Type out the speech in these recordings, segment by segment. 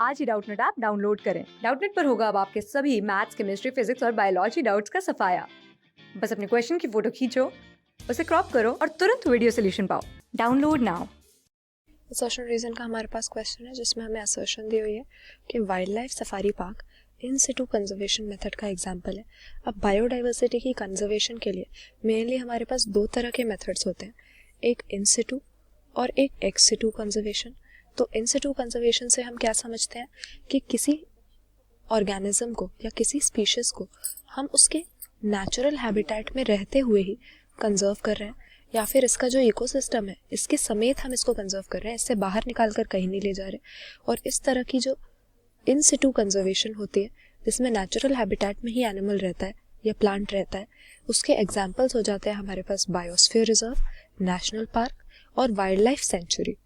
आज ही Doubtnut app download करें। Doubtnut पर होगा अब आपके सभी मैथ्स, केमिस्ट्री, फिजिक्स और बायोलॉजी डाउट्स का सफाया। बस अपने क्वेश्चन की फोटो खींचो, उसे क्रॉप करो और तुरंत वीडियो सोल्यूशन पाओ। Download now. असर्शन रीजन का हमारे पास क्वेश्चन है जिसमें हमें असर्शन दी हुई है कि वाइल्ड लाइफ सफारी पार्क इन सिटू कंजर्वेशन मेथड का एग्जांपल है। अब बायोडाइवर्सिटी की कंजर्वेशन के लिए मेनली हमारे पास दो तरह के मेथड्स होते हैं, एक इन सिटू और एक एक्स सिटू कंजर्वेशन। तो इन सिटू कंजर्वेशन से हम क्या समझते हैं कि किसी ऑर्गेनिज्म को या किसी स्पीशीज को हम उसके नेचुरल हैबिटेट में रहते हुए ही कंजर्व कर रहे हैं, या फिर इसका जो इकोसिस्टम है इसके समेत हम इसको कंजर्व कर रहे हैं, इससे बाहर निकाल कर कहीं नहीं ले जा रहे। और इस तरह की जो इन सिटू कंजर्वेशन होती है जिसमें नेचुरल हैबिटेट में ही एनिमल रहता है या प्लांट रहता है, उसके एग्जाम्पल्स हो जाते हैं हमारे पास बायोस्फीयर रिजर्व, नेशनल पार्क और वाइल्ड लाइफ सेंचुरी।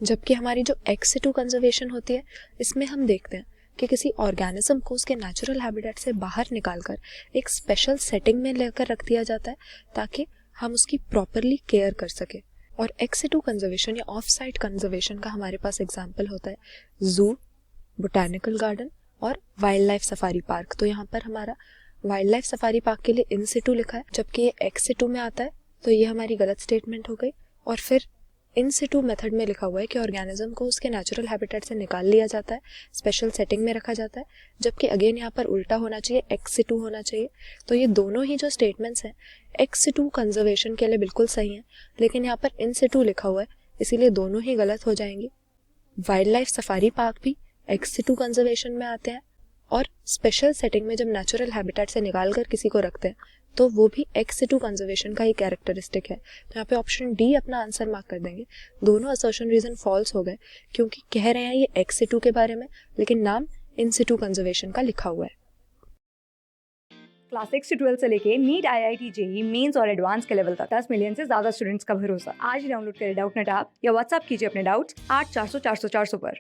जबकि हमारी जो एक्स सिटू कंजर्वेशन होती है इसमें हम देखते हैं कि किसी ऑर्गेनिज्म को उसके नेचुरल हैबिटेट से बाहर निकालकर एक स्पेशल सेटिंग में लेकर रख दिया जाता है ताकि हम उसकी प्रॉपरली केयर कर सके। और एक्स सिटू कंजर्वेशन या ऑफ साइट कंजर्वेशन का हमारे पास एग्जांपल होता है जू, बोटैनिकल गार्डन और वाइल्ड लाइफ सफारी पार्क। तो यहाँ पर हमारा वाइल्ड लाइफ सफारी पार्क के लिए इन सिटू लिखा है, जबकि ये एक्स सिटू में आता है तो ये हमारी गलत स्टेटमेंट हो गई। और फिर इन सिटू मेथड में लिखा हुआ है कि ऑर्गेनिज्म को उसके नेचुरल हैबिटेट से निकाल लिया जाता है, स्पेशल सेटिंग में रखा जाता है, जबकि अगेन यहाँ पर उल्टा होना चाहिए, एक्स सिटू होना चाहिए। तो ये दोनों ही जो स्टेटमेंट्स हैं एक्स सिटू कंजर्वेशन के लिए बिल्कुल सही हैं, लेकिन यहाँ पर इन सिटू लिखा हुआ है इसीलिए दोनों ही गलत हो जाएंगी। वाइल्ड लाइफ सफारी पार्क भी एक्स सिटू कंजर्वेशन में आते हैं और स्पेशल सेटिंग में जब नेचुरल हैबिटेट से निकाल कर किसी को रखते हैं तो वो भी एक्स सिटू कंजर्वेशन का ही कैरेक्टरिस्टिक है। तो यहाँ पे ऑप्शन डी अपना आंसर मार्क कर देंगे। दोनों असर्शन रीजन फॉल्स हो गए क्योंकि कह रहे हैं ये एक्स सिटू के बारे में लेकिन नाम इन सिटू कंजर्वेशन का लिखा हुआ है। क्लास 6 से 12 से लेके नीट, IIT, जेई मेंस और एडवांस के लेवल तक 10 मिलियन से ज्यादा स्टूडेंट्स का भरोसा। आज ही डाउनलोड करें डाउटनेट ऐप या व्हाट्सएप कीजिए अपने डाउट्स 8400 400 400 पर।